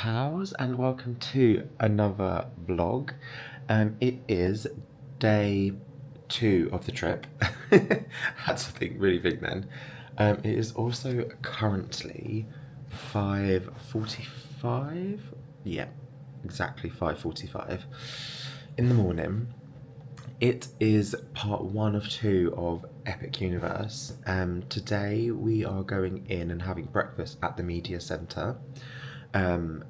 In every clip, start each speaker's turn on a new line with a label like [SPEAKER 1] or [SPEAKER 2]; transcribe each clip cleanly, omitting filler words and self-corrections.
[SPEAKER 1] pals, and welcome to another vlog. It is day 2 of the trip. Had to think really big then. It is also currently 5:45. Yeah, exactly 5:45 in the morning. It is part 1 of 2 of Epic Universe. Today we are going in and having breakfast at the media centre.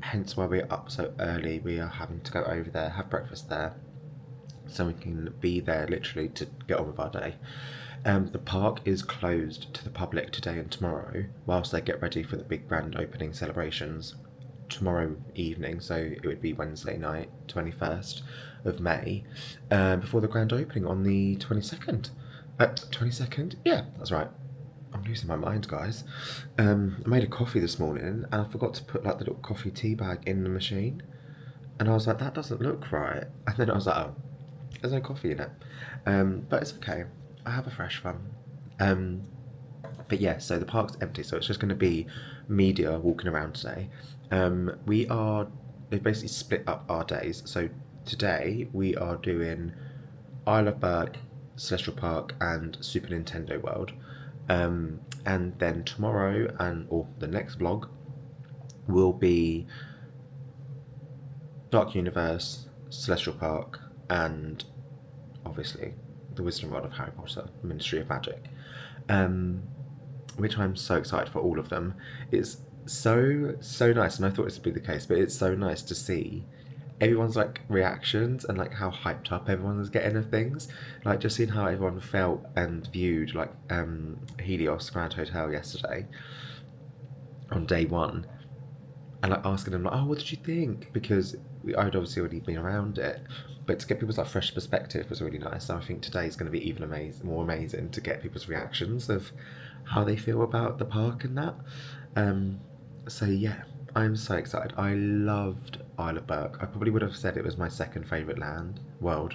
[SPEAKER 1] Hence why we're up so early. We are having to go over there, have breakfast there, so we can be there literally to get on with our day. The park is closed to the public today and tomorrow whilst they get ready for the big grand opening celebrations tomorrow evening, so it would be Wednesday night, 21st of May, before the grand opening on the 22nd. 22nd? Yeah, that's right. I'm losing my mind, guys. I made a coffee this morning and I forgot to put like the little coffee tea bag in the machine, and I was like, that doesn't look right, and then I was like, oh, there's no coffee in it. But it's okay, I have a fresh one. But yeah, so the park's empty, so it's just going to be media walking around today. They've basically split up our days. So today we are doing Isle of Berk, Celestial Park, and Super Nintendo World. And then tomorrow or the next vlog will be Dark Universe, Celestial Park, and obviously the Wisdom Rod of Harry Potter, Ministry of Magic. Which I'm so excited for all of them. It's so nice, and I thought this would be the case, but it's so nice to see everyone's like reactions and like how hyped up everyone is getting of things. Like just seeing how everyone felt and viewed like Helios Grand Hotel yesterday on day 1, and like asking them like, oh, what did you think? Because I'd obviously already been around it, but to get people's like fresh perspective was really nice. So I think today is going to be even more amazing to get people's reactions of how they feel about the park and that. So yeah, I'm so excited. I loved Isle of Berk. I probably would have said it was my second favourite world.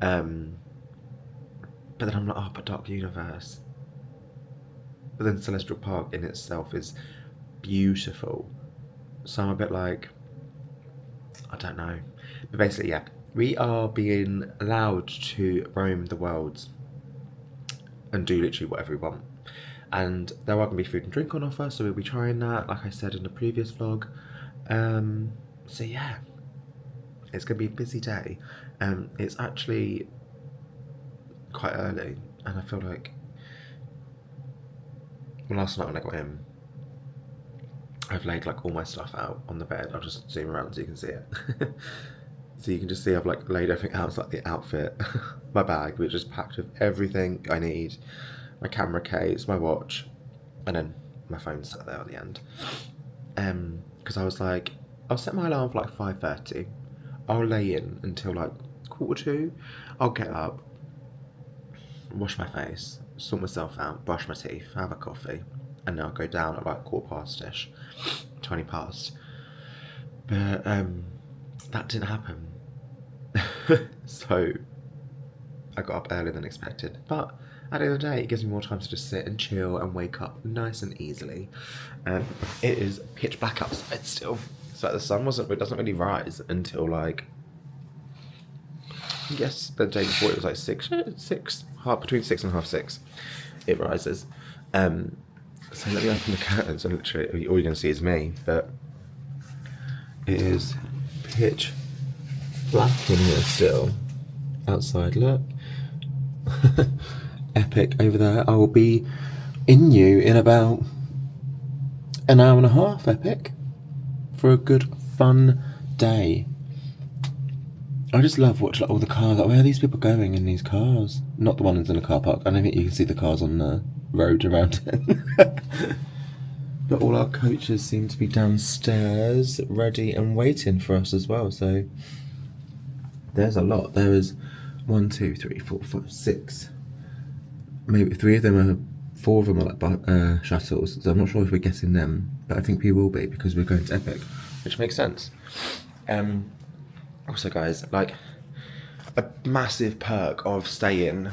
[SPEAKER 1] But then I'm like, oh, but Dark Universe. But then Celestial Park in itself is beautiful. So I'm a bit like, I don't know. But basically, yeah, we are being allowed to roam the worlds and do literally whatever we want. And there are going to be food and drink on offer, so we'll be trying that, like I said in the previous vlog. So yeah, it's going to be a busy day. It's actually quite early, and I feel like last night when I got in, I've laid like all my stuff out on the bed. I'll just zoom around so you can see it. So you can just see I've like laid everything out. It's like the outfit, my bag, which is packed with everything I need. My camera case, my watch, and then my phone sat there at the end. Because I was like, I'll set my alarm for like 5:30. I'll lay in until like 1:45. I'll get up, wash my face, sort myself out, brush my teeth, have a coffee, and then I'll go down at like 1:15ish, 20 past. But that didn't happen. So I got up earlier than expected, but at the end of the day, it gives me more time to just sit and chill and wake up nice and easily. It is pitch black outside still, so the sun doesn't really rise until like, I guess the day before it was like between 6 and half 6. It rises. So let me open the curtains, and literally all you're gonna see is me. But it is pitch black in here still. Outside, look. Epic over there. I will be in you in about an hour and a half, Epic, for a good fun day. I just love watching like, all the cars. Like, where are these people going in these cars? Not the ones in the car park. I don't think you can see the cars on the road around it. But all our coaches seem to be downstairs, ready and waiting for us as well. So there's a lot. There is 1, 2, 3, 4, 5, 6. Maybe 4 of them are like shuttles. So I'm not sure if we're getting them, but I think we will be because we're going to Epic, which makes sense. Also, guys, like a massive perk of staying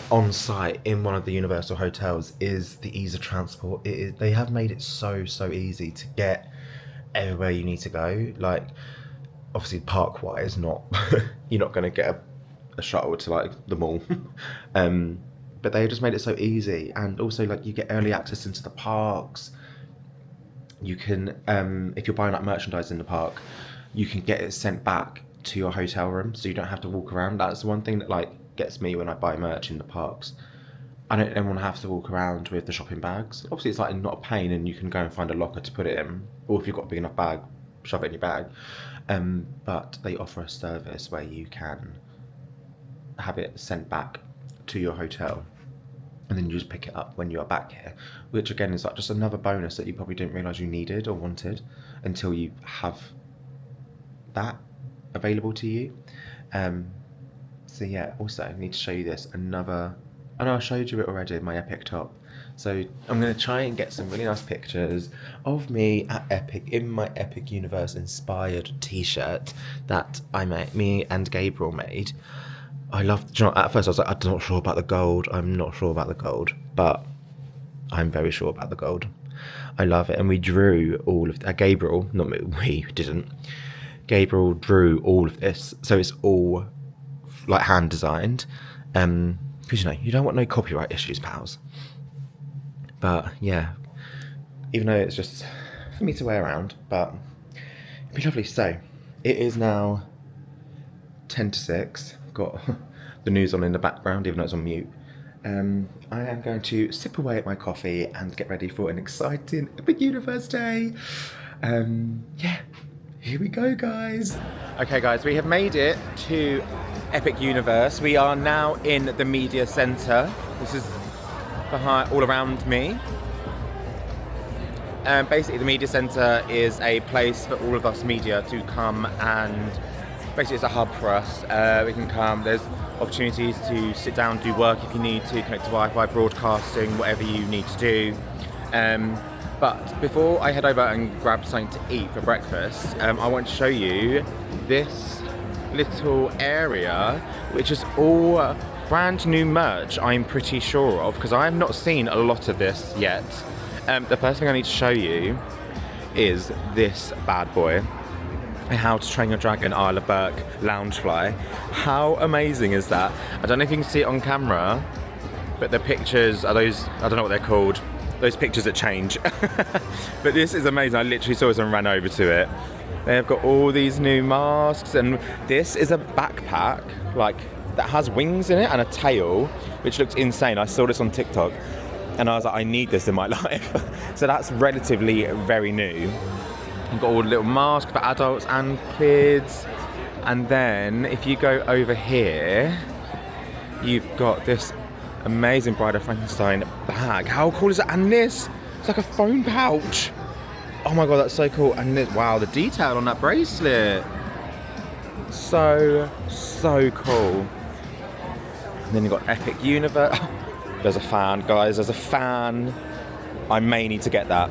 [SPEAKER 1] on site in one of the Universal hotels is the ease of transport. They have made it so easy to get everywhere you need to go. Like, obviously park-wise, not you're not going to get a shuttle to like the mall. But they just made it so easy, and also like you get early access into the parks. You can, if you're buying like merchandise in the park, you can get it sent back to your hotel room, so you don't have to walk around. That's the one thing that like gets me when I buy merch in the parks. I don't want to have to walk around with the shopping bags. Obviously, it's like not a pain, and you can go and find a locker to put it in, or if you've got a big enough bag, shove it in your bag. But they offer a service where you can have it sent back to your hotel, and then you just pick it up when you are back here, which again is like just another bonus that you probably didn't realise you needed or wanted until you have that available to you. So yeah, also I need to show you this, another, I know I showed you it already, my Epic top. So I'm going to try and get some really nice pictures of me at Epic in my Epic Universe inspired t-shirt that me and Gabriel made. I love, you know, at first I was like, I'm not sure about the gold, but I'm very sure about the gold. I love it. And we drew all of Gabriel, not me, we didn't. Gabriel drew all of this, so it's all like hand designed. Because you know, you don't want no copyright issues, pals. But yeah, even though it's just for me to wear around, but it'd be lovely. So it is now 10 to 6. Got the news on in the background, even though it's on mute. I am going to sip away at my coffee and get ready for an exciting Epic Universe day. Yeah, here we go, guys. Okay, guys, we have made it to Epic Universe. We are now in the media centre. This is behind, all around me. Basically, the media centre is a place for all of us media to come, and basically it's a hub for us. We can come, there's opportunities to sit down, do work if you need to, connect to Wi-Fi, broadcasting, whatever you need to do. But before I head over and grab something to eat for breakfast, I want to show you this little area, which is all brand new merch, I'm pretty sure of, because I have not seen a lot of this yet. The first thing I need to show you is this bad boy. How to Train Your Dragon Isle of Berk Loungefly. How amazing is that? I don't know if you can see it on camera, but the pictures are those, I don't know what they're called, those pictures that change. But this is amazing. I literally saw this and ran over to it. They have got all these new masks, and this is a backpack like that has wings in it and a tail, which looks insane. I saw this on TikTok and I was like, I need this in my life. So that's relatively very new. You've got all the little masks for adults and kids. And then if you go over here, you've got this amazing Bride of Frankenstein bag. How cool is that? And this, it's like a phone pouch. Oh my God, that's so cool. And this, wow, the detail on that bracelet. So cool. And then you've got Epic Universe. There's a fan, guys, there's a fan. I may need to get that.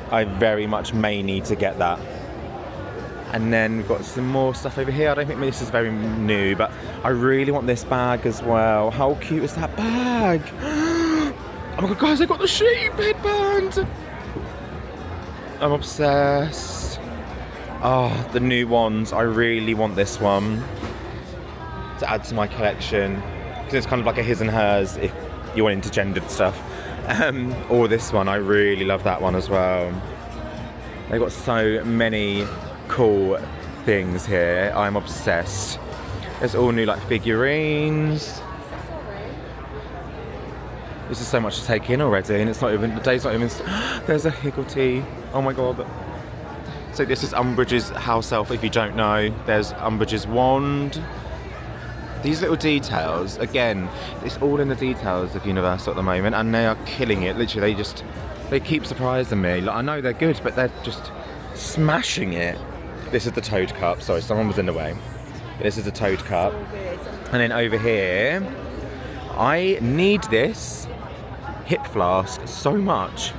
[SPEAKER 1] I very much may need to get that. And then we've got some more stuff over here. I don't think this is very new, but I really want this bag as well. How cute is that bag? Oh my God, guys, I got the sheep headband. I'm obsessed. Oh, the new ones. I really want this one to add to my collection, because it's kind of like a his and hers if you're into gendered stuff. Or this one, I really love that one as well. They've got so many cool things here. I'm obsessed. There's all new like figurines. This is so much to take in already, and it's not even, the day's not even, there's a Higgledy. Oh my God. So this is Umbridge's house elf, if you don't know. There's Umbridge's wand. These little details, again, it's all in the details of Universal at the moment, and they are killing it. Literally, they keep surprising me. Like, I know they're good, but they're just smashing it. This is the Toad Cup. Sorry, someone was in the way. But this is the Toad Cup. And then over here, I need this hip flask so much.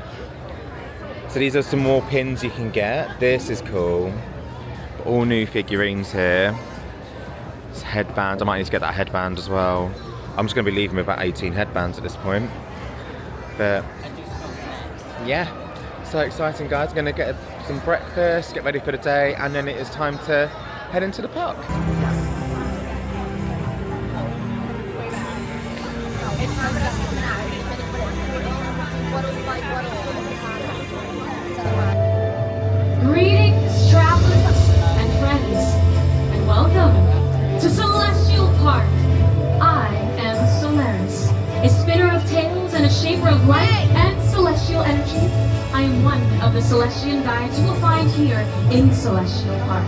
[SPEAKER 1] So these are some more pins you can get. This is cool. All new figurines here. Headband, I might need to get that headband as well. I'm just going to be leaving with about 18 headbands at this point. But yeah, so exciting, guys. I'm going to get some breakfast, get ready for the day, and then it is time to head into the park.
[SPEAKER 2] Greetings, travelers and friends, and welcome to Celestial Park. I am Solaris, a spinner of tales and a shaper of light and celestial energy. I am one of the Celestian guides you will find here in Celestial Park.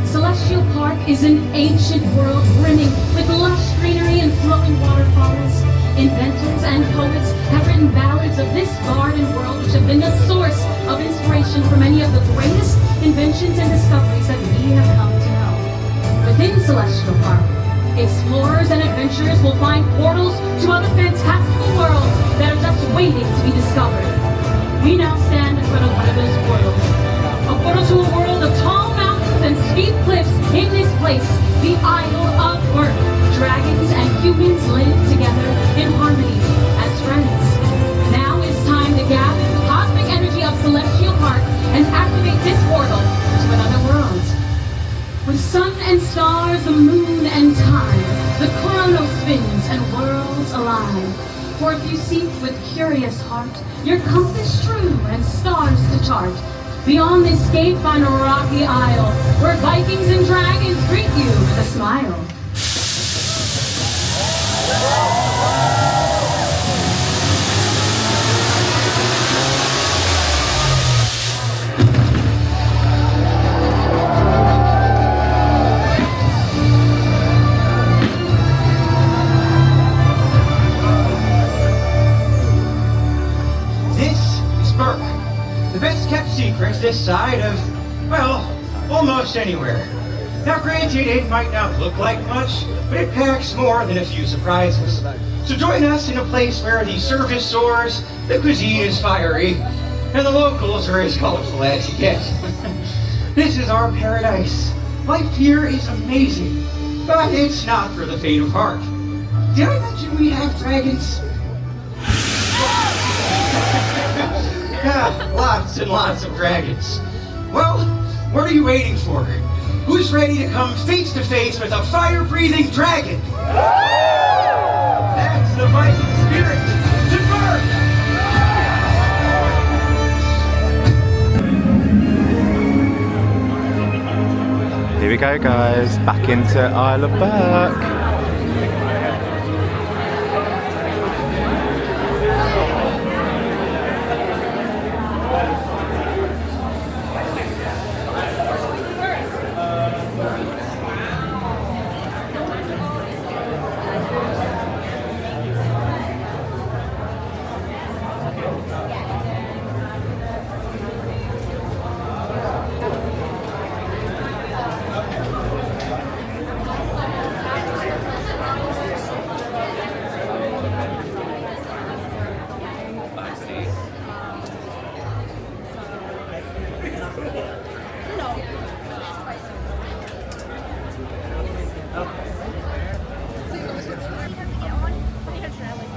[SPEAKER 2] Celestial Park is an ancient world brimming with lush greenery and flowing waterfalls. Inventors and poets have written ballads of this garden world which have been the source of inspiration for many of the greatest inventions and discoveries that we have come to know. Within Celestial Park, explorers and adventurers will find portals to other fantastical worlds that are just waiting to be discovered. We now stand in front of one of those portals. A portal to a world of tall mountains and steep cliffs. In this place, the Isle of Berk. Dragons and humans live together in harmony as friends. Now it's time to gather the cosmic energy of Celestial Park and activate this portal to another world. With sun and stars, the moon and time, the chronos spins and worlds align. For if you seek with curious heart, your compass true and stars to chart. Beyond this gate find a rocky isle, where Vikings and dragons greet you with a smile.
[SPEAKER 3] The best kept secret this side of, well, almost anywhere. Now granted, it might not look like much, but it packs more than a few surprises. So join us in a place where the service soars, the cuisine is fiery, and the locals are as colorful as you get. This is our paradise. Life here is amazing, but it's not for the faint of heart. Did I mention we have dragons? Yeah, lots and lots of dragons. Well, what are you waiting for? Who's ready to come face to face with a fire-breathing dragon? That's the Viking spirit. To Berk!
[SPEAKER 1] Here we go, guys, back into Isle of Berk.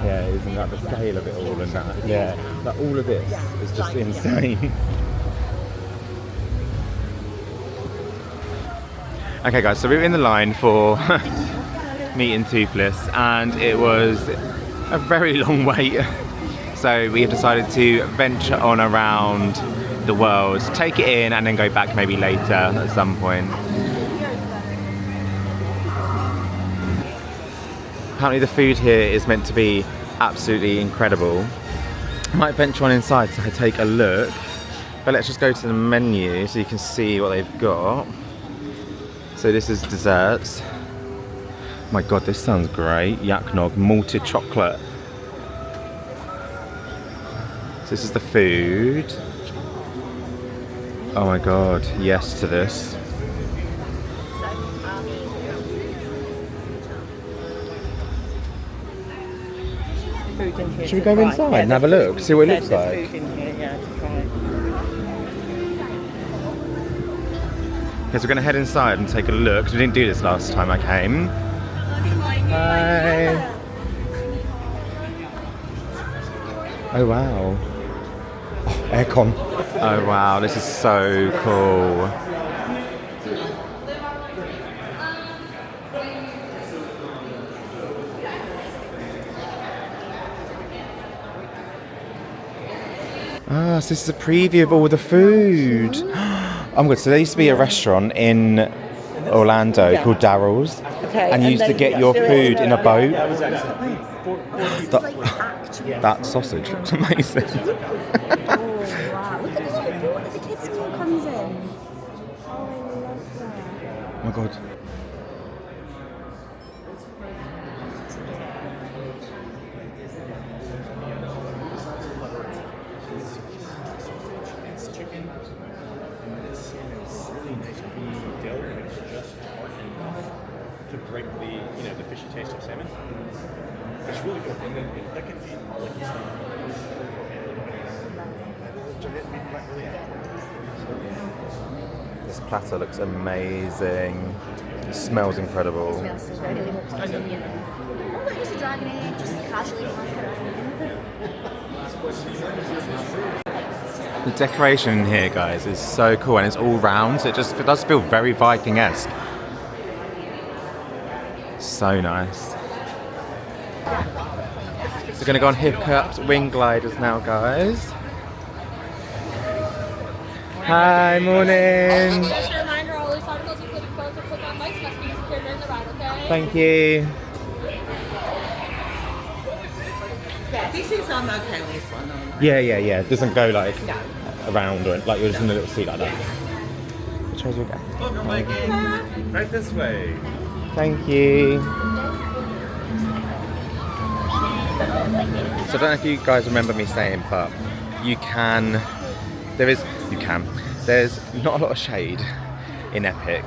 [SPEAKER 1] Yeah, isn't that the scale of it all and that? Yeah, like all of this is just insane. Okay guys, so we were in the line for meeting Toothless and it was a very long wait. So we have decided to venture on around the world, take it in and then go back maybe later at some point. Apparently the food here is meant to be absolutely incredible. I might venture on inside to take a look, but let's just go to the menu so you can see what they've got. So this is desserts. Oh my god, this sounds great. Yak nog, malted chocolate. So this is the food. Oh my god, yes to this. Should we go inside and have a look, see what it looks like?
[SPEAKER 4] Food in here, yeah, to try.
[SPEAKER 1] Okay, so we're going to head inside and take a look, because we didn't do this last time I came. Hi! Oh wow. Oh, aircon. Oh wow, this is so cool. Ah, so this is a preview of all the food. Oh my god, so there used to be a restaurant in Orlando called Daryl's, and you used to get your food in a boat. That sausage looks amazing.
[SPEAKER 4] Oh, wow. Look at the little boat that the kids' meal comes in. Oh, I love that.
[SPEAKER 1] Oh my god.
[SPEAKER 5] It's chicken, and it's really nice creamy dough, and it's just hard enough to break the fishy taste of salmon. It's really good, and then that can feed like you said.
[SPEAKER 1] This platter looks amazing. It smells incredible.
[SPEAKER 4] It smells so good. It looks brilliant. Oh, look, it's a dragon egg, just casually.
[SPEAKER 1] The decoration in here, guys, is so cool, and it's all round, so it does feel very Viking-esque. So nice. So we're going to go on hip-cups wing gliders now, guys. Hi, morning.
[SPEAKER 6] Just a reminder, all these articles, including phones, are click on mics, must be secured during the ride, okay?
[SPEAKER 1] Thank you.
[SPEAKER 7] Yeah, this is okay with this one.
[SPEAKER 1] Yeah. It doesn't go like around or like you're just in a little seat like that. Which way do we go?
[SPEAKER 5] Right this way.
[SPEAKER 1] Thank you. So I don't know if you guys remember me saying, but there's not a lot of shade in Epic.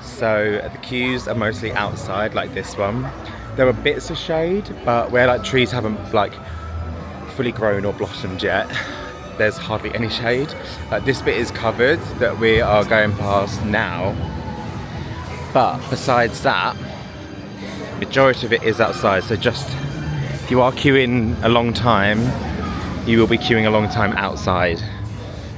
[SPEAKER 1] So the queues are mostly outside, like this one. There are bits of shade, but where like trees haven't like fully grown or blossomed yet, there's hardly any shade. Like this bit is covered that we are going past now. But besides that, majority of it is outside. So just if you are queuing a long time, you will be queuing a long time outside.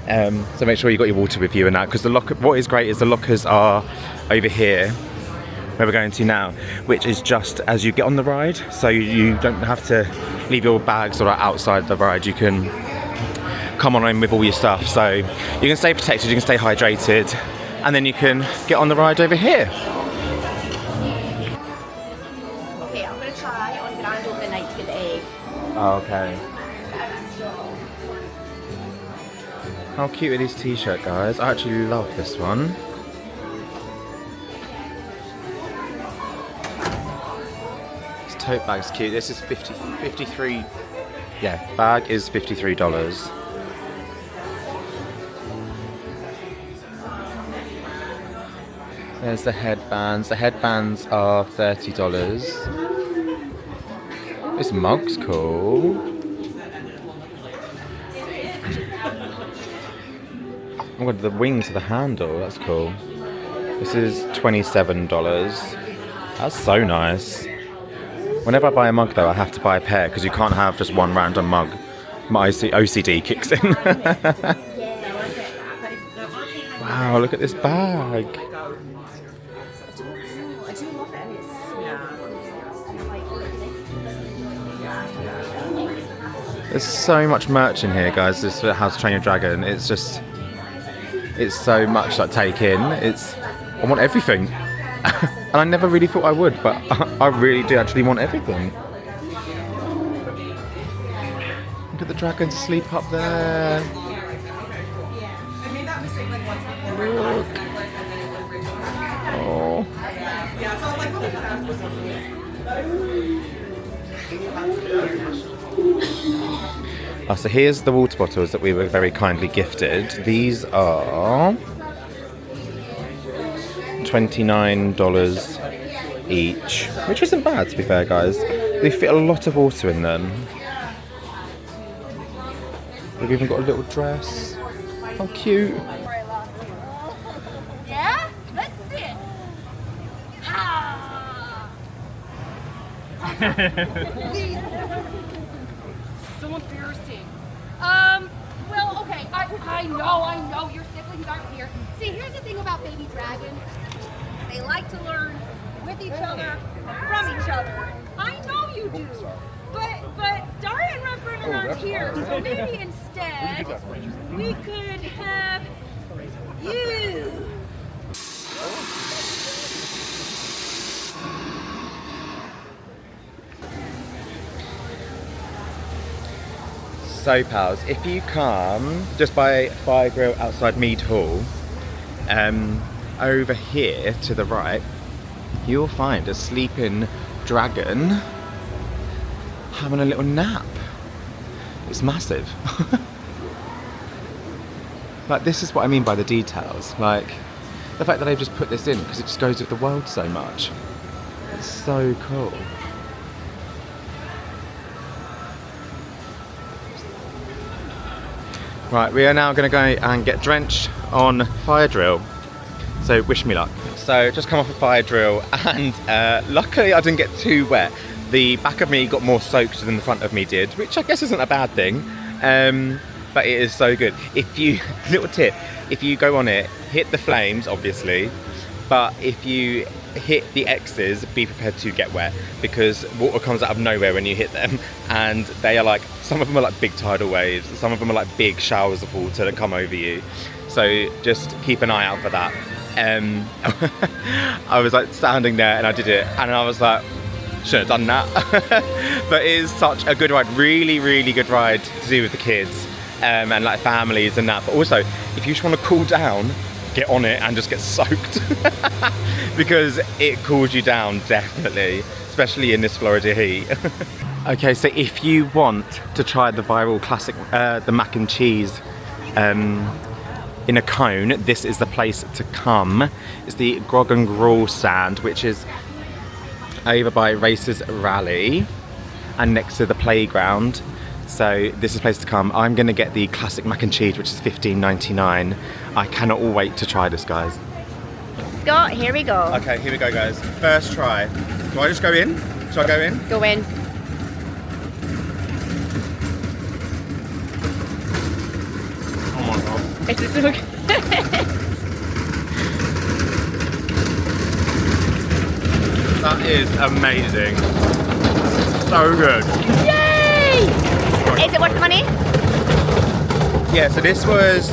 [SPEAKER 1] So make sure you got your water with you and that, because what is great is the lockers are over here where we're going to now, which is just as you get on the ride, so you don't have to leave your bags sort of outside the ride. You can come on in with all your stuff, so you can stay protected, you can stay hydrated, and then you can get on the ride over here.
[SPEAKER 4] Okay, I'm going to try on Grand Opening night to get the egg.
[SPEAKER 1] Oh, okay. How cute are these t-shirt, guys? I actually love this one. This tote bag's cute. This is 53. Yeah, bag is $53. There's the headbands. The headbands are $30. This mug's cool. Oh my god, the wings of the handle, that's cool. This is $27. That's so nice. Whenever I buy a mug though, I have to buy a pair because you can't have just one random mug. My OCD kicks in. Wow, look at this bag.
[SPEAKER 4] I do love it.
[SPEAKER 1] There's so much merch in here, guys. This is How to Train Your Dragon. It's so much to take in. I want everything. And I never really thought I would, but I really do actually want everything. Look at the dragons asleep up there. Look. Oh. Oh, so here's the water bottles that we were very kindly gifted. These are $29 each, which isn't bad to be fair, guys. They fit a lot of water in them. They've even got a little dress. How cute.
[SPEAKER 4] Yeah? Let's see it. Ah.
[SPEAKER 6] So embarrassing. Well, Okay, I know, your siblings aren't here. See, here's the thing about baby dragons. They like to learn with each other, from each other. I know you do. But Daria and Reverend aren't here, so maybe instead we could have you.
[SPEAKER 1] So pals, if you come just by Fire Grill outside Mead Hall, over here to the right, you'll find a sleeping dragon having a little nap. It's massive. Like, this is what I mean by the details. Like, the fact that they've just put this in because it just goes with the world so much. It's so cool. Right, we are now going to go and get drenched on Fire Drill. So wish me luck. So just come off a Fire Drill and luckily I didn't get too wet. The back of me got more soaked than the front of me did, which I guess isn't a bad thing. But it is so good. If you, little tip, if you go on it, hit the flames obviously, but if you hit the X's, be prepared to get wet because water comes out of nowhere when you hit them, and they are like, some of them are like big tidal waves, some of them are like big showers of water that come over you. So just keep an eye out for that. I was like standing there and I did it and I was like, should have done that. But it is such a good ride, really, really good ride to do with the kids and like families and that. But also, if you just want to cool down, get on it and just get soaked because it cools you down, definitely, especially in this Florida heat. Okay, so if you want to try the viral classic, the mac and cheese in a cone, this is the place to come. It's the Grog and Gruel stand, which is over by Racers Rally and next to the playground. So this is the place to come. I'm gonna get the classic mac and cheese, which is $15.99. I cannot wait to try this, guys.
[SPEAKER 4] Scott, here we go.
[SPEAKER 1] Okay, here we go, guys. First try. Do I just go in? Should I go in?
[SPEAKER 4] Go in.
[SPEAKER 1] Oh my god.
[SPEAKER 4] It's so good.
[SPEAKER 1] That is amazing. So good.
[SPEAKER 4] Yay! Is it worth the money?
[SPEAKER 1] Yeah, so this was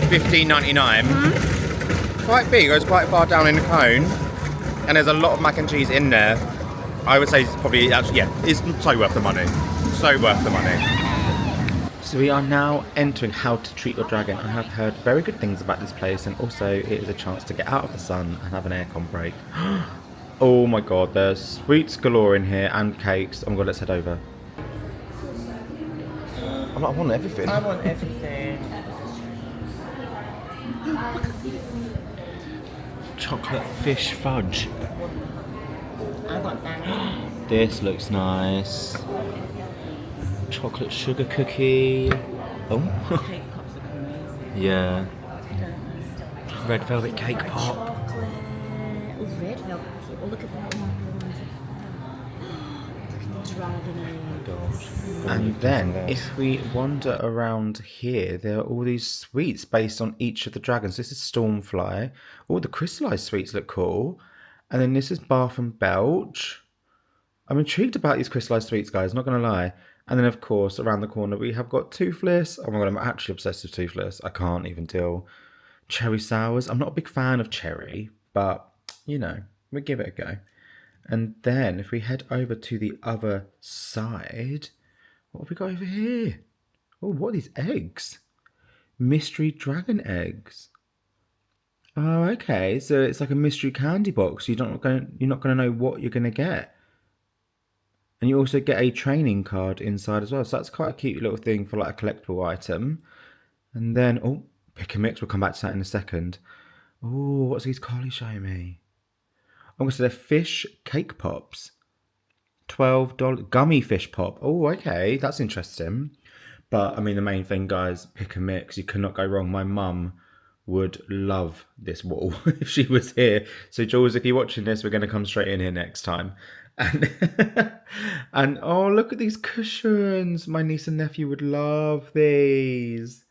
[SPEAKER 1] $15.99. Quite big, it was quite far down in the cone. And there's a lot of mac and cheese in there. I would say it's probably, actually, yeah, it's so worth the money. So worth the money. So we are now entering How to Treat Your Dragon. I have heard very good things about this place, and also it is a chance to get out of the sun and have an aircon break. Oh my god, there's sweets galore in here and cakes. Oh my god, let's head over. I want everything.
[SPEAKER 7] I want everything.
[SPEAKER 1] Chocolate fish fudge.
[SPEAKER 7] I want that.
[SPEAKER 1] This looks nice. Chocolate sugar cookie. Oh.
[SPEAKER 7] Cake pops look amazing.
[SPEAKER 1] Yeah. Red velvet cake pop.
[SPEAKER 4] Chocolate. Oh, red velvet. Oh, look at that one. Look at the dragon eggs.
[SPEAKER 1] And then, if we wander around here, there are all these sweets based on each of the dragons. This is Stormfly. Oh, the crystallized sweets look cool. And then this is Bath and Belch. I'm intrigued about these crystallized sweets, guys, not going to lie. And then, of course, around the corner, we have got Toothless. Oh my god, I'm actually obsessed with Toothless. I can't even deal. Cherry sours. I'm not a big fan of cherry, but, you know, we give it a go. And then, if we head over to the other side, what have we got over here? Oh, what are these eggs? Mystery dragon eggs. Oh, okay. So it's like a mystery candy box. You're not going to know what you're going to get. And you also get a training card inside as well. So that's quite a cute little thing for like a collectible item. And then, oh, pick a mix. We'll come back to that in a second. Oh, what's these Carly showing me? Oh, so they're fish cake pops. $12 gummy fish pop. Oh, okay. That's interesting. But, I mean, the main thing, guys, pick a mix. You cannot go wrong. My mum would love this wall if she was here. So, Jules, if you're watching this, we're going to come straight in here next time. And And oh, look at these cushions. My niece and nephew would love these.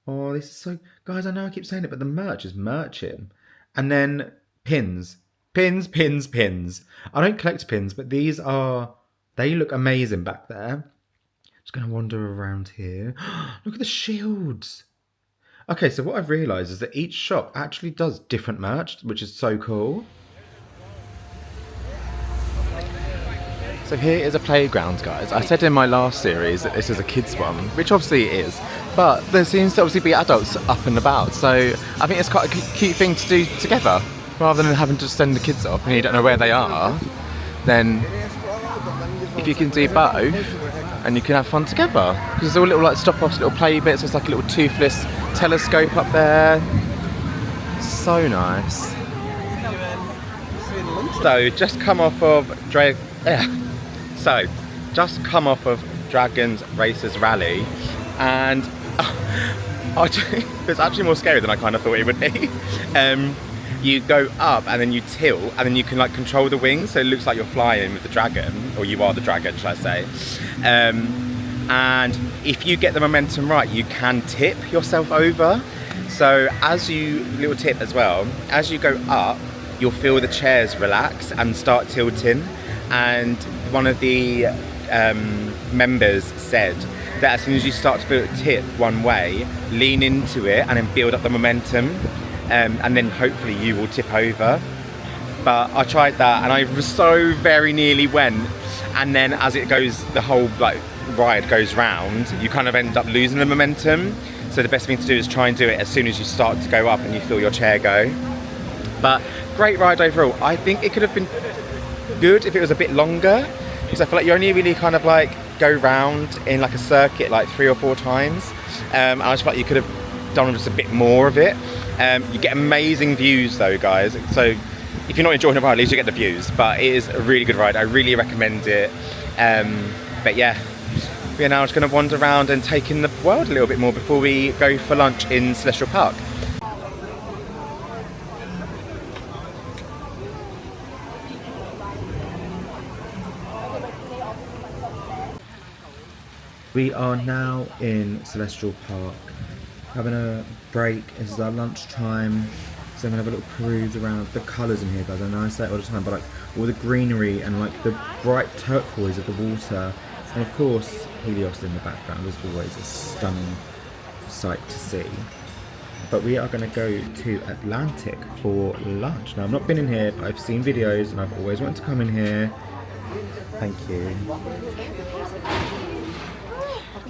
[SPEAKER 1] Oh, this is so... Guys, I know I keep saying it, but the merch is merching. And then pins. Pins, pins, pins. I don't collect pins, but these are... They look amazing back there. Just going to wander around here. Look at the shields. Okay, so what I've realised is that each shop actually does different merch, which is so cool. So here is a playground, guys. I said in my last series that this is a kids one, which obviously it is, but there seems to obviously be adults up and about, so I think it's quite a cute thing to do together, rather than having to send the kids off and you don't know where they are. Then if you can do both, and you can have fun together, because there's all little like stop-offs, little play bits. There's like a little toothless telescope up there. So nice. So just come off of Dragons Racers Rally, and it's actually more scary than I kind of thought it would be. You go up and then you tilt, and then you can like control the wings, so it looks like you're flying with the dragon, or you are the dragon, shall I say. And if you get the momentum right, you can tip yourself over. So as you, little tip as well, as you go up, you'll feel the chairs relax and start tilting. And one of the members said that as soon as you start to feel it tip one way, lean into it and then build up the momentum. And then hopefully you will tip over. But I tried that and I so very nearly went, and then as it goes, the whole like ride goes round, you kind of end up losing the momentum. So the best thing to do is try and do it as soon as you start to go up and you feel your chair go. But great ride overall. I think it could have been good if it was a bit longer, because I feel like you only really kind of like go round in like a circuit like 3 or 4 times. And I just felt like you could have done just a bit more of it. You get amazing views though, guys, so if you're not enjoying the ride, at least you get the views. But it is a really good ride, I really recommend it. But yeah, we're now just going to wander around and take in the world a little bit more before we go for lunch in Celestial Park. We are now in Celestial Park, having a break. This is our lunch time, so I'm gonna have a little peruse around the colours in here, guys. I know I say it all the time, but like all the greenery and like the bright turquoise of the water, and of course Helios in the background is always a stunning sight to see. But we are going to go to Atlantic for lunch. Now I've not been in here, but I've seen videos and I've always wanted to come in here. Thank you.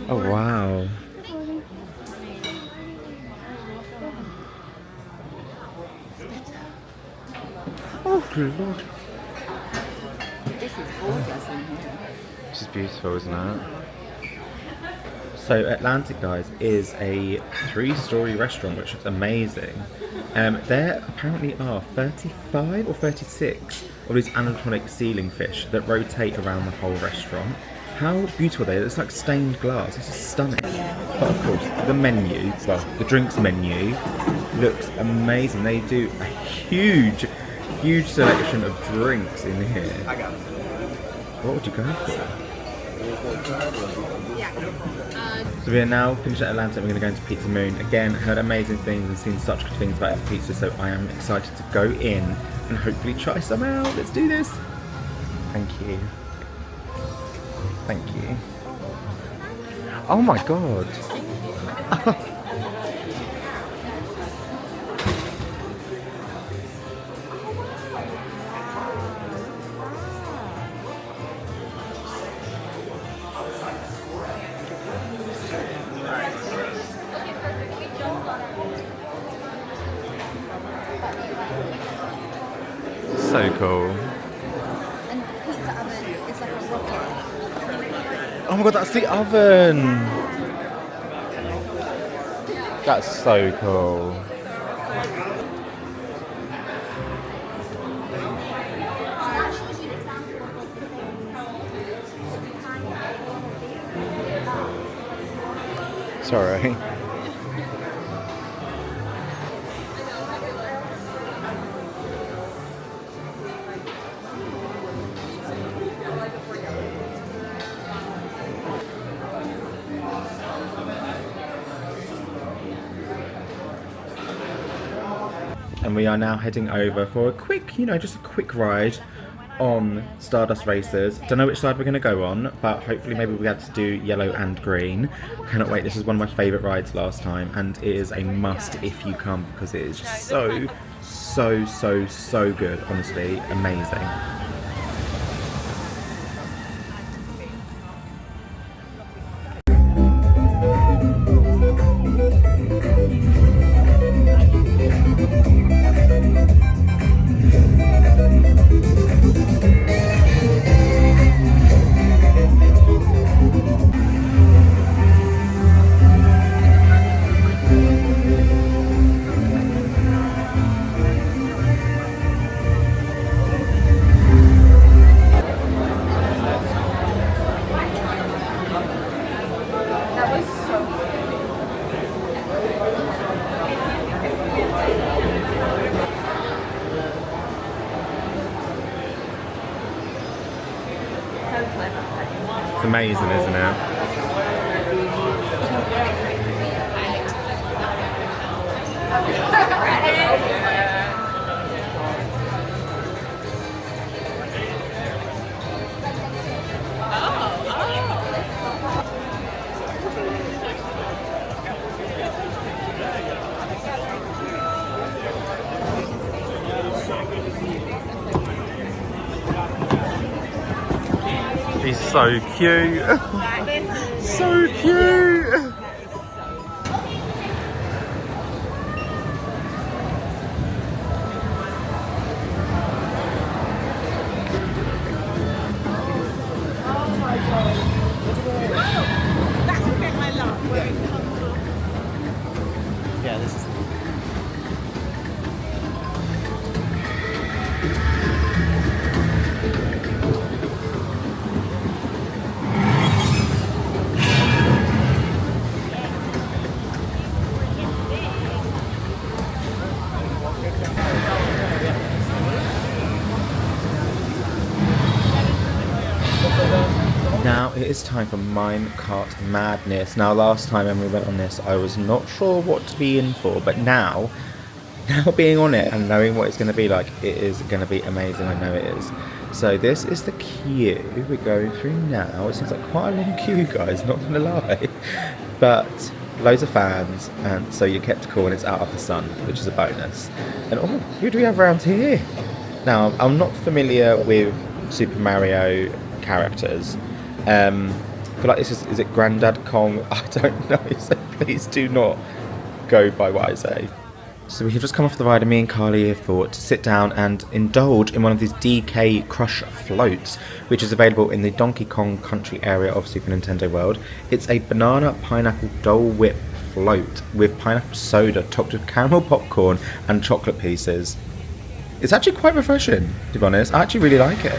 [SPEAKER 1] Oh wow. Oh good lord.
[SPEAKER 7] This is gorgeous in here.
[SPEAKER 1] This is beautiful, isn't it? So Atlantic, guys, is a 3-story restaurant which looks amazing. There apparently are 35 or 36 of these animatronic ceiling fish that rotate around the whole restaurant. How beautiful they are. It's like stained glass. This is stunning. But of course, the menu, well, the drinks menu looks amazing. They do a huge selection of drinks in here. What would you go for? So we are now finished at Atlanta and we're going to go into Pizza Moon. Again, heard amazing things and seen such good things about the pizza, so I am excited to go in and hopefully try some out. Let's do this. Thank you. Thank you. Oh my god. So cool.
[SPEAKER 4] And the pizza oven is like a rocket.
[SPEAKER 1] Oh my god, that's the oven! That's so cool. Sorry. and we are now heading over for a quick, you know, just a quick ride on Stardust Racers. Don't know which side we're going to go on, but hopefully maybe we had to do yellow and green. Cannot wait. This is one of my favourite rides last time, and it is a must if you come, because it is just so good. Honestly, amazing. It's amazing, isn't it? He's so cute. So cute. Yeah, this is. Now it is time for Minecart Madness. Now last time when we went on this I was not sure what to be in for, but now being on it and knowing what it's going to be like, it is going to be amazing. I know it is. So this is the queue we're going through now. It seems like quite a long queue, guys, not going to lie. But loads of fans, and so you're kept cool and it's out of the sun, which is a bonus. And oh, who do we have around here? Now I'm not familiar with Super Mario characters. I feel like this is it Grandad Kong? I don't know, so please do not go by what I say. So we have just come off the ride and me and Carly have thought to sit down and indulge in one of these DK Crush floats, which is available in the Donkey Kong Country area of Super Nintendo World. It's a banana pineapple Dole Whip float with pineapple soda topped with caramel popcorn and chocolate pieces. It's actually quite refreshing, to be honest. I actually really like it.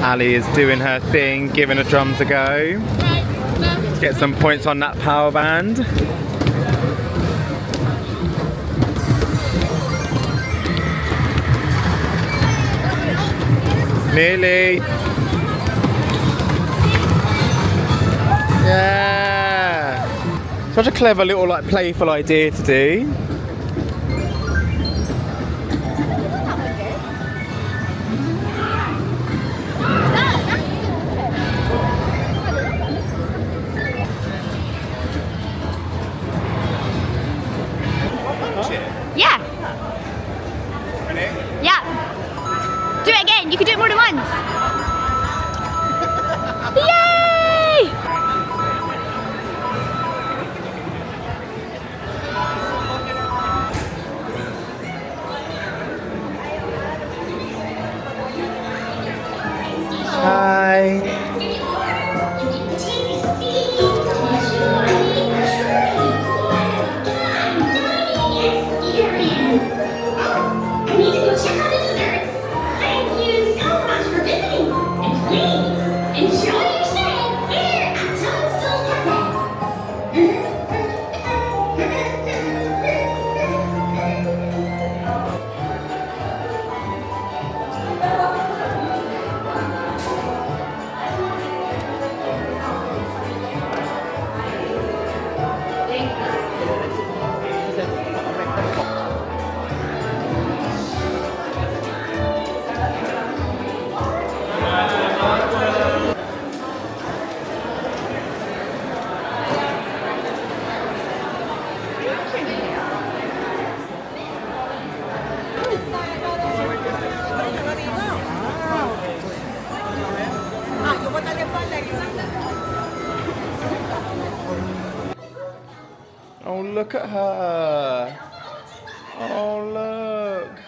[SPEAKER 1] Ali is doing her thing, giving the drums a go. Let's get some points on that power band. Nearly. Yeah. Such a clever little like playful idea to do.
[SPEAKER 4] Yeah. Yeah. Do it again. You can do it more than once. Yay!
[SPEAKER 1] Hi. Oh, look at her. Oh, look.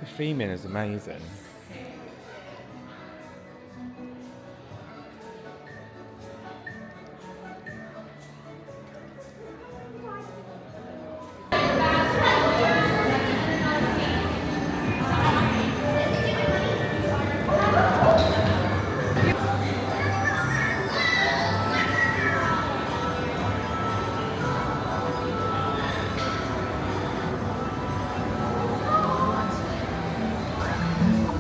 [SPEAKER 1] The theming is amazing.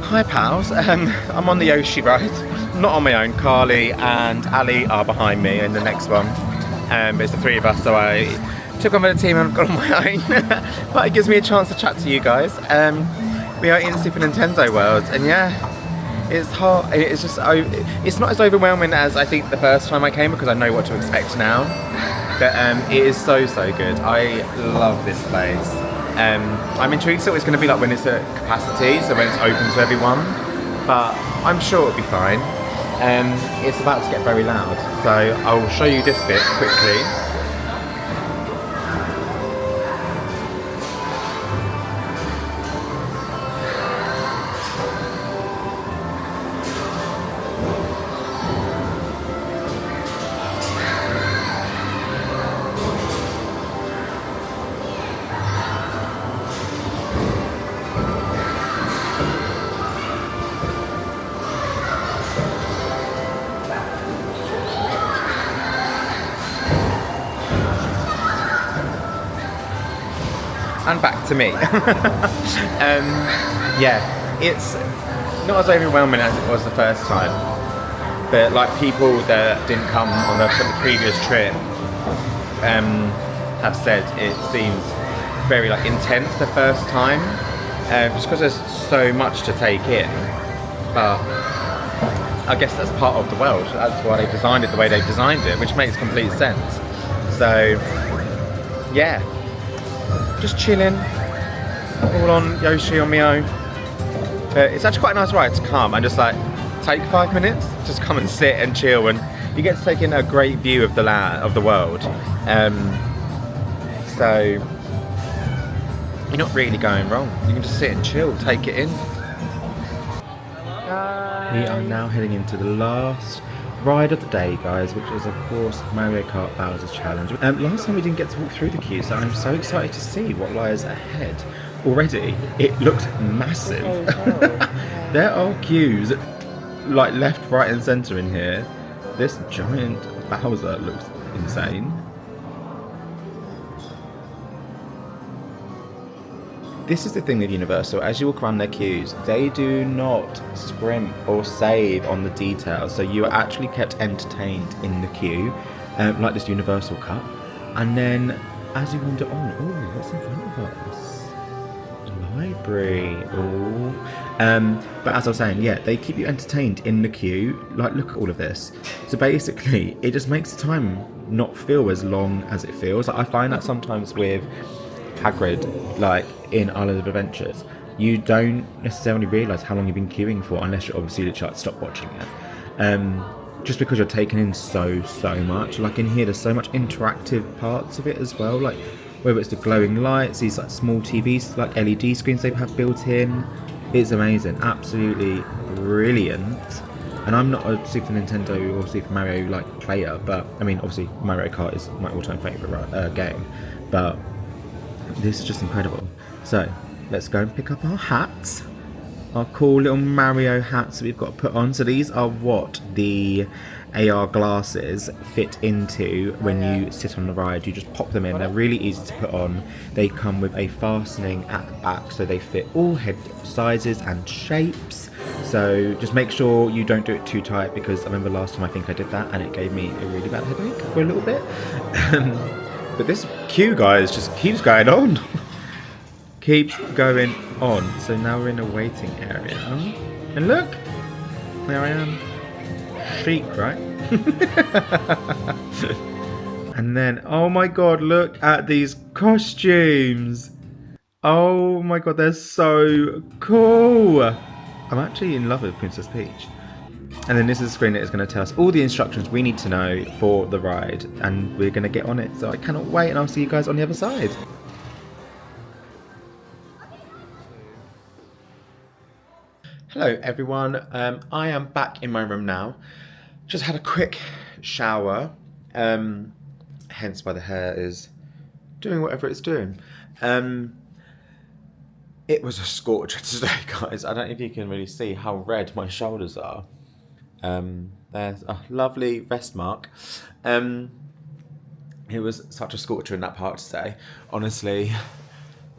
[SPEAKER 1] Hi pals, I'm on the Yoshi ride, not on my own. Carly and Ali are behind me in the next one, but it's the three of us, so I took on the team and I've gone on my own, but it gives me a chance to chat to you guys. We are in Super Nintendo World, and yeah, it's hot. It's just, it's not as overwhelming as I think the first time I came, because I know what to expect now, but it is so good. I love this place. I'm intrigued to see what it's going to be like when it's at capacity, so when it's open to everyone, but I'm sure it'll be fine. It's about to get very loud, so I'll show you this bit quickly. And back to me. Yeah, it's not as overwhelming as it was the first time, but like people that didn't come on the previous trip have said it seems very like intense the first time, just because there's so much to take in. But I guess that's part of the world. That's why they designed it the way they designed it, which makes complete sense. So yeah, just chilling, all on Yoshi on my own. But it's actually quite a nice ride to come and just like take 5 minutes, just come and sit and chill, and you get to take in a great view of the world. So you're not really going wrong. You can just sit and chill, take it in. We are now heading into the last ride of the day, guys, which is of course Mario Kart Bowser's Challenge. Last time we didn't get to walk through the queue, so I'm so excited to see what lies ahead. Already it looks massive. There are queues like left, right and centre in here. This giant Bowser looks insane. This is the thing with Universal, as you walk around their queues, they do not scrimp or save on the details, so you are actually kept entertained in the queue, like this Universal Cup. And then, as you wander on, oh, what's in front of us? The library, oh. But as I was saying, yeah, they keep you entertained in the queue, like look at all of this. So basically, it just makes the time not feel as long as it feels. Like, I find that sometimes with Hagrid, like in Island of Adventures, you don't necessarily realise how long you've been queuing for unless you're obviously literally stop watching it. Just because you're taking in so much. Like in here, there's so much interactive parts of it as well. Like whether it's the glowing lights, these like small TVs, like LED screens they have built in. It's amazing, absolutely brilliant. And I'm not a Super Nintendo or Super Mario like player, but I mean obviously Mario Kart is my all-time favourite game, but this is just incredible. So let's go and pick up our hats, our cool little Mario hats that we've got to put on. So these are what the AR glasses fit into when you sit on the ride. You just pop them in, they're really easy to put on. They come with a fastening at the back, so they fit all head sizes and shapes. So just make sure you don't do it too tight, because I remember last time I think I did that and it gave me a really bad headache for a little bit. But this queue, guys, just keeps going on. Keeps going on. So now we're in a waiting area. And look! There I am. Chic, right? And then, oh my god, look at these costumes! Oh my god, they're so cool. I'm actually in love with Princess Peach. And then this is a screen that is going to tell us all the instructions we need to know for the ride, and we're going to get on it. So I cannot wait, and I'll see you guys on the other side. Hello everyone, I am back in my room now. Just had a quick shower, hence why the hair is doing whatever it's doing. It was a scorcher today, guys. I don't know if you can really see how red my shoulders are. There's a lovely vest mark. It was such a scorcher in that park today. Honestly,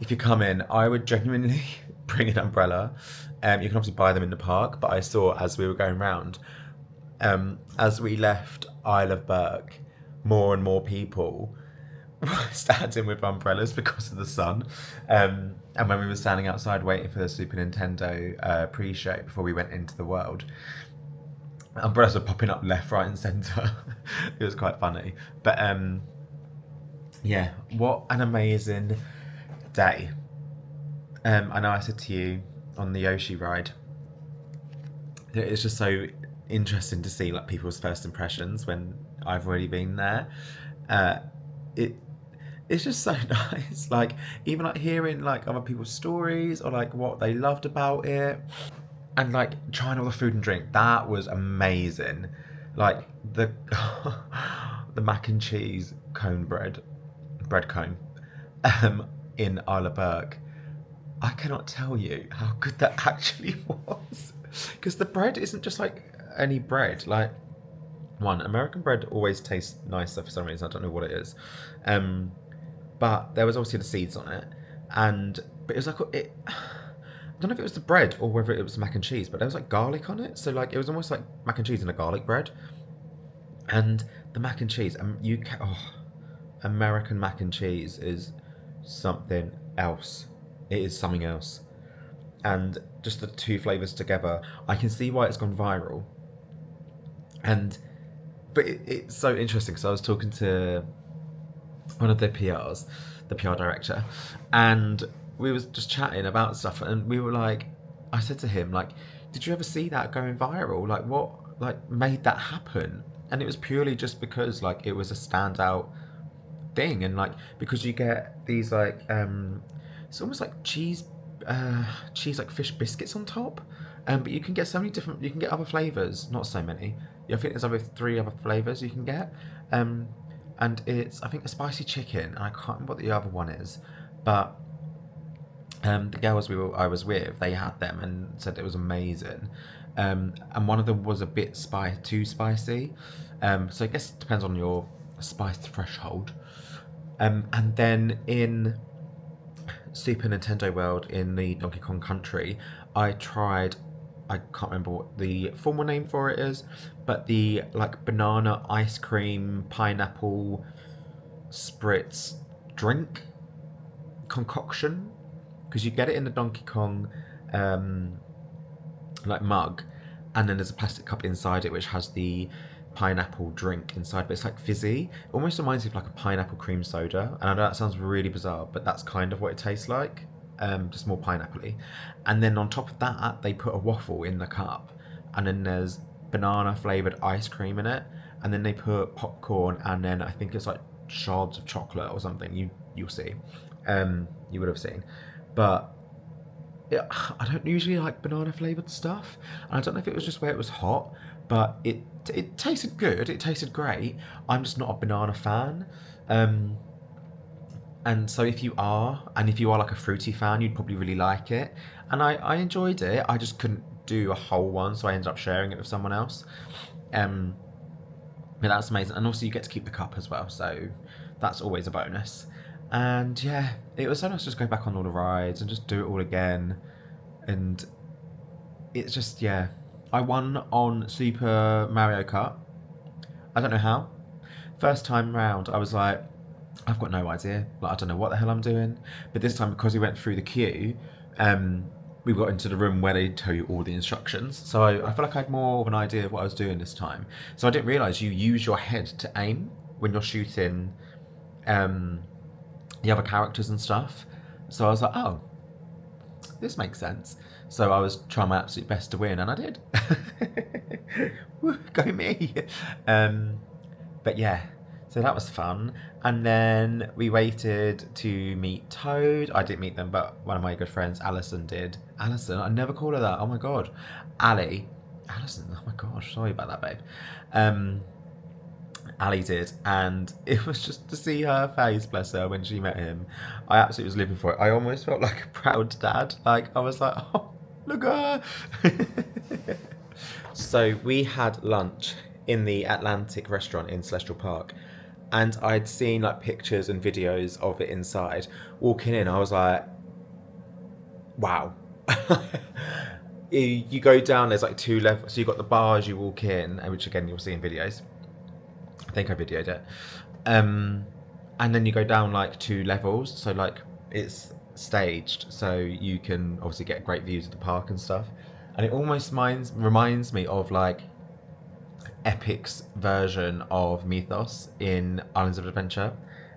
[SPEAKER 1] if you come in, I would genuinely bring an umbrella. You can obviously buy them in the park, but I saw as we were going round, as we left Isle of Berk, more and more people were standing with umbrellas because of the sun. And when we were standing outside waiting for the Super Nintendo pre-show before we went into the world, umbrellas were popping up left, right and centre. It was quite funny. But yeah, what an amazing day. I know I said to you on the Yoshi ride, it's just so interesting to see like people's first impressions when I've already been there. It's just so nice, like even like hearing like other people's stories or like what they loved about it, and like trying all the food and drink. That was amazing. Like the the mac and cheese bread cone in Isle of Berk. I cannot tell you how good that actually was, because the bread isn't just like any bread. Like, one, American bread always tastes nicer for some reason. I don't know what it is. But there was obviously the seeds on it, but it was like I don't know if it was the bread or whether it was mac and cheese, but there was like garlic on it. So like it was almost like mac and cheese and a garlic bread. And the mac and cheese, American mac and cheese is something else. It is something else. And just the two flavours together, I can see why it's gone viral. But it's so interesting because I was talking to one of their PRs, the PR director, and we was just chatting about stuff, and we were like, I said to him, like, did you ever see that going viral? Like, what like made that happen? And it was purely just because like it was a standout thing, and like because you get these like it's almost like cheese like fish biscuits on top, but you can get so many different, you can get other flavours, not so many. I think there's over 3 other flavours you can get, and it's I think a spicy chicken, and I can't remember what the other one is, but the girls I was with, they had them and said it was amazing, and one of them was a bit too spicy, so I guess it depends on your spice threshold. And then in Super Nintendo World in the Donkey Kong Country, I tried, I can't remember what the formal name for it is, but the like banana ice cream pineapple spritz drink concoction, because you get it in the Donkey Kong like mug, and then there's a plastic cup inside it which has the pineapple drink inside, but it's like fizzy. It almost reminds me of like a pineapple cream soda, and I know that sounds really bizarre, but that's kind of what it tastes like, just more pineapple-y. And then on top of that, they put a waffle in the cup, and then there's banana flavoured ice cream in it, and then they put popcorn, and then I think it's like shards of chocolate or something. You'll see, you would have seen, but yeah, I don't usually like banana flavoured stuff, and I don't know if it was just where it was hot, but it tasted good, it tasted great. I'm just not a banana fan, and so if you are like a fruity fan, you'd probably really like it, and I enjoyed it. I just couldn't do a whole one, so I ended up sharing it with someone else, but that's amazing. And also you get to keep the cup as well, so that's always a bonus. And yeah, it was so nice to just go back on all the rides and just do it all again. And it's just, yeah, I won on Super Mario Kart. I don't know how. First time round, I was like, I've got no idea. Like, I don't know what the hell I'm doing. But this time, because we went through the queue, we got into the room where they tell you all the instructions. So I feel like I had more of an idea of what I was doing this time. So I didn't realise you use your head to aim when you're shooting the other characters and stuff. So I was like, oh, this makes sense. So I was trying my absolute best to win, and I did. Woo, go me. But yeah, so that was fun. And then we waited to meet Toad. I didn't meet them, but one of my good friends, Alison, did. Alison, I never call her that. Oh my god. Ali. Alison, oh my gosh, sorry about that, babe. Ali did, and it was just to see her face, bless her, when she met him. I absolutely was living for it. I almost felt like a proud dad. Like, I was like, oh, look at her. So we had lunch in the Atlantic restaurant in Celestial Park, and I'd seen like pictures and videos of it inside. Walking in, I was like, wow. You go down, there's like 2 levels. So you've got the bar as you walk in, which again you'll see in videos. I think I videoed it. And then you go down like 2 levels, so like it's staged, so you can obviously get great views of the park and stuff. And it almost reminds me of like Epic's version of Mythos in Islands of Adventure,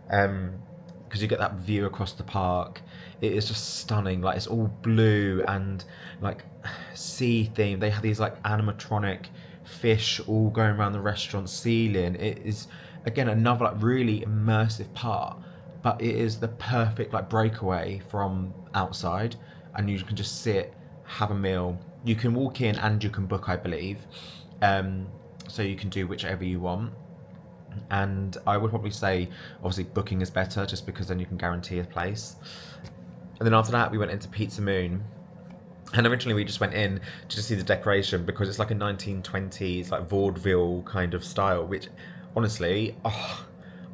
[SPEAKER 1] because you get that view across the park. It is just stunning. Like, it's all blue and like sea themed. They have these like animatronic fish all going around the restaurant ceiling. It is again another like really immersive part, but it is the perfect like breakaway from outside, and you can just sit, have a meal. You can walk in and you can book, I believe, so you can do whichever you want. And I would probably say obviously booking is better, just because then you can guarantee a place. And then after that we went into Pizza Moon. And originally we just went in to see the decoration, because it's like a 1920s like vaudeville kind of style, which honestly, oh,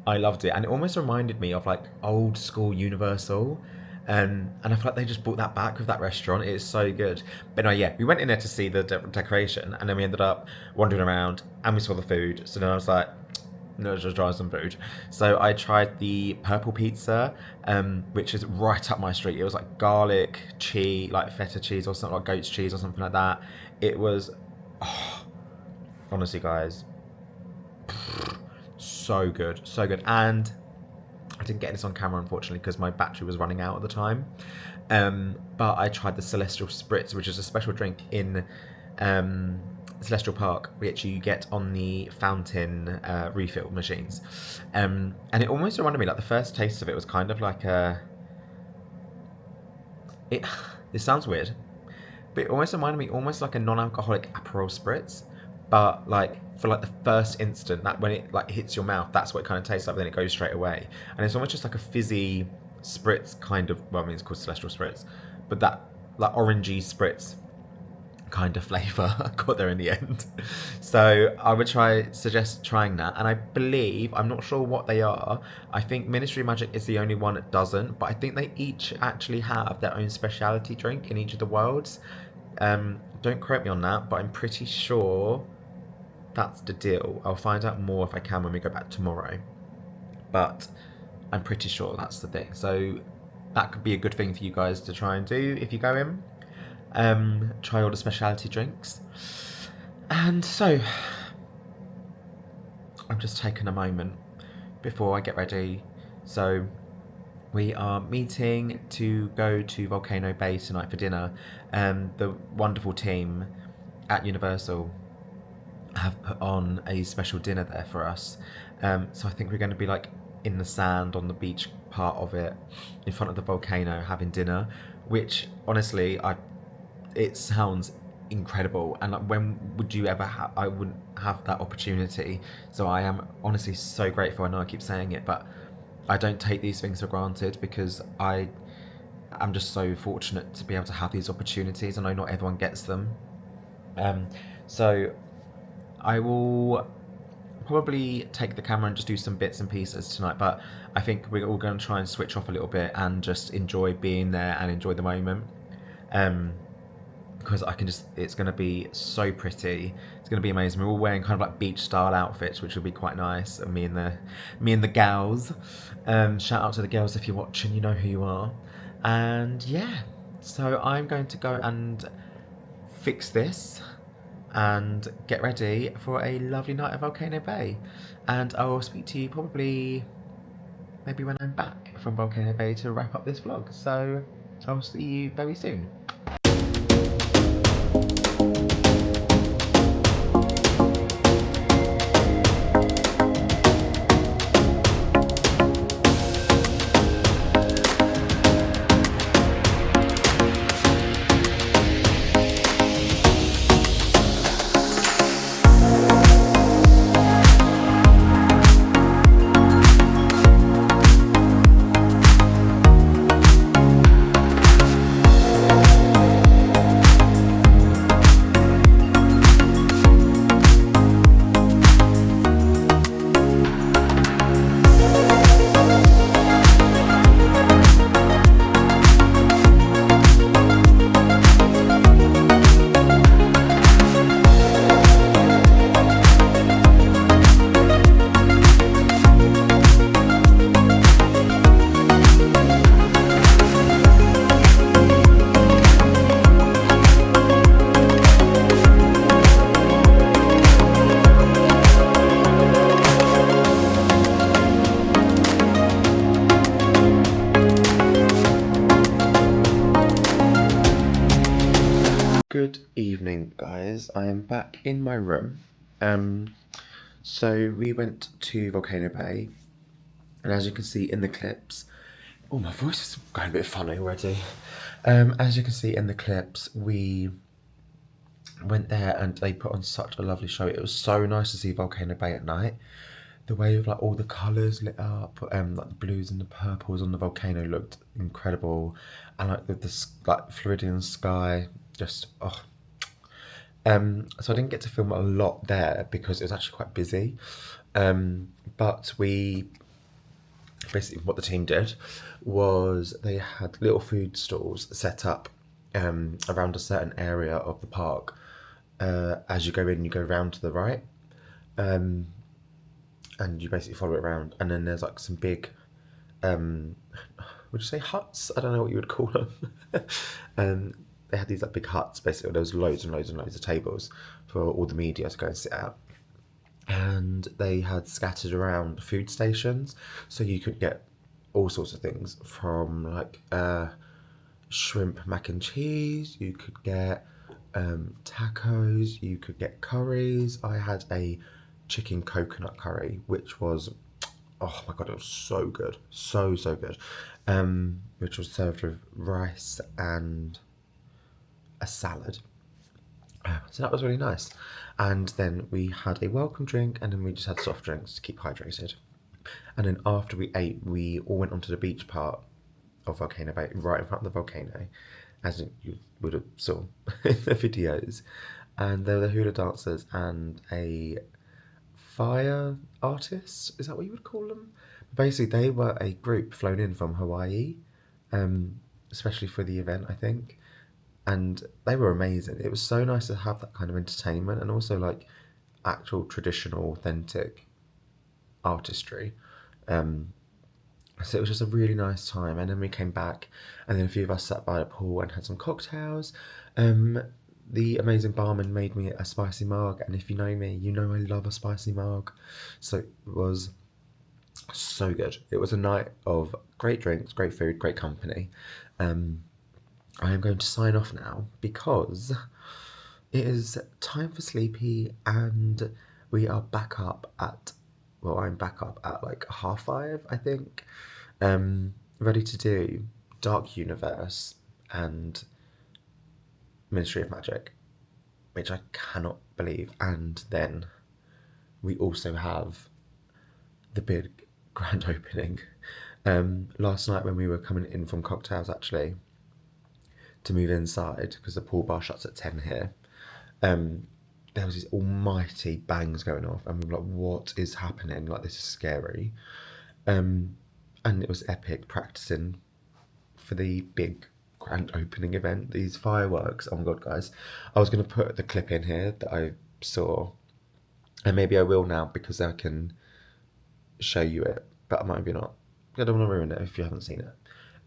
[SPEAKER 1] I loved it. And it almost reminded me of like old school Universal. And I feel like they just brought that back with that restaurant. It is so good. But no, yeah, we went in there to see the decoration, and then we ended up wandering around and we saw the food. So then I was like, let's just try some food. So I tried the purple pizza, which is right up my street. It was like garlic cheese, like feta cheese or something, like goat's cheese or something like that. It was, oh, honestly guys, so good, so good. And I didn't get this on camera unfortunately because my battery was running out at the time. But I tried the Celestial Spritz, which is a special drink in Celestial Park, which you get on the fountain refill machines. And it almost reminded me, like the first taste of it was kind of like it sounds weird, but it almost reminded me almost like a non-alcoholic Aperol Spritz. But like for like the first instant, that when it like hits your mouth, that's what it kind of tastes like, but then it goes straight away. And it's almost just like a fizzy spritz kind of, well, I mean it's called Celestial Spritz, but that like orangey spritz kind of flavour I got there in the end. So I would suggest trying that. And I believe, I'm not sure what they are, I think Ministry of Magic is the only one that doesn't, but I think they each actually have their own speciality drink in each of the worlds. Don't quote me on that, but I'm pretty sure that's the deal. I'll find out more if I can when we go back tomorrow, but I'm pretty sure that's the thing. So that could be a good thing for you guys to try and do if you go in. Try all the specialty drinks. And so I'm just taking a moment before I get ready. So we are meeting to go to Volcano Bay tonight for dinner. The wonderful team at Universal have put on a special dinner there for us. So I think we're going to be like in the sand on the beach part of it, in front of the volcano, having dinner, which honestly, it sounds incredible. And like, when would you ever I wouldn't have that opportunity. So I am honestly so grateful. I know I keep saying it, but I don't take these things for granted, because I'm just so fortunate to be able to have these opportunities. I know not everyone gets them. So I will probably take the camera and just do some bits and pieces tonight, but I think we're all going to try and switch off a little bit and just enjoy being there and enjoy the moment. Because it's going to be so pretty. It's going to be amazing. We're all wearing kind of like beach style outfits, which will be quite nice. Me and the gals. Shout out to the girls if you're watching, you know who you are. And yeah, so I'm going to go and fix this and get ready for a lovely night at Volcano Bay. And I will speak to you probably maybe when I'm back from Volcano Bay to wrap up this vlog. So I'll see you very soon. Good evening, guys. I am back in my room. So we went to Volcano Bay, and as you can see in the clips, oh, my voice is going a bit funny already. As you can see in the clips, we went there and they put on such a lovely show. It was so nice to see Volcano Bay at night. The way of like all the colours lit up, like the blues and the purples on the volcano looked incredible, and like the like Floridian sky, just oh. So I didn't get to film a lot there because it was actually quite busy. But we basically, what the team did was they had little food stalls set up around a certain area of the park. As you go in, you go round to the right. And you basically follow it around, and then there's like some big, would you say huts? I don't know what you would call them. They had these like big huts, basically. There was loads and loads and loads of tables for all the media to go and sit at. And they had scattered around food stations, so you could get all sorts of things from like shrimp mac and cheese, you could get tacos, you could get curries. I had a chicken coconut curry, which was, oh my god, it was so good, so good, which was served with rice and a salad. So that was really nice. And then we had a welcome drink, and then we just had soft drinks to keep hydrated. And then after we ate, we all went onto the beach part of Volcano Bay, right in front of the volcano, as you would have saw in the videos. And there were the hula dancers and a fire artist, is that what you would call them? Basically, they were a group flown in from Hawaii, especially for the event, I think. And they were amazing. It was so nice to have that kind of entertainment and also like actual traditional, authentic artistry. So it was just a really nice time. And then we came back, and then a few of us sat by the pool and had some cocktails. The amazing barman made me a spicy marg, and if you know me, you know I love a spicy marg. So it was so good. It was a night of great drinks, great food, great company. I am going to sign off now because it is time for sleepy, and we are back up at, well, I'm back up at like 5:30, I think, ready to do Dark Universe and Ministry of Magic, which I cannot believe. And then we also have the big grand opening. Last night when we were coming in from cocktails, actually, to move inside, because the pool bar shuts at 10 here, there was these almighty bangs going off, and we were like, what is happening? Like, this is scary. And it was epic practicing for the big grand opening event, these fireworks. Oh my god, guys, I was going to put the clip in here that I saw, and maybe I will now because I can show you it, but maybe not. I don't want to ruin it if you haven't seen it.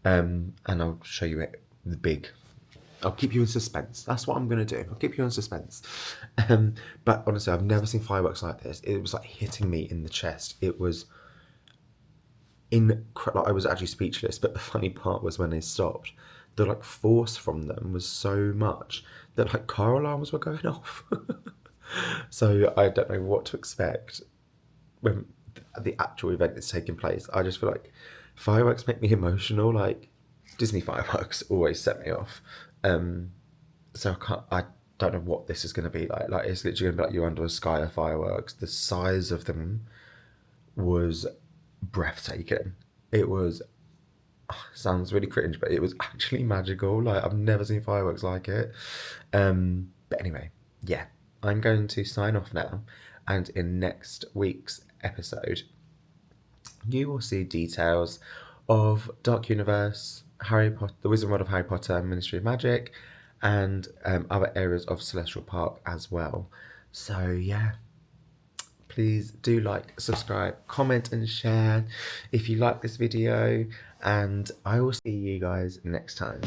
[SPEAKER 1] And I'll show you it, the big, I'll keep you in suspense. That's what I'm going to do. I'll keep you in suspense. But honestly, I've never seen fireworks like this. It was like hitting me in the chest. It was like, I was actually speechless. But the funny part was when they stopped, the like force from them was so much that like car alarms were going off. So I don't know what to expect when the actual event is taking place. I just feel like fireworks make me emotional. Like Disney fireworks always set me off. So I don't know what this is going to be like. Like it's literally going to be like you're under a sky of fireworks. The size of them was breathtaking. It was, sounds really cringe, but it was actually magical. Like I've never seen fireworks like it. But anyway, yeah, I'm going to sign off now, and in next week's episode you will see details of Dark Universe, Harry Potter, the Wizarding World of Harry Potter, Ministry of Magic, and other areas of Celestial Park as well. So yeah, please do like, subscribe, comment and share if you like this video, and I will see you guys next time.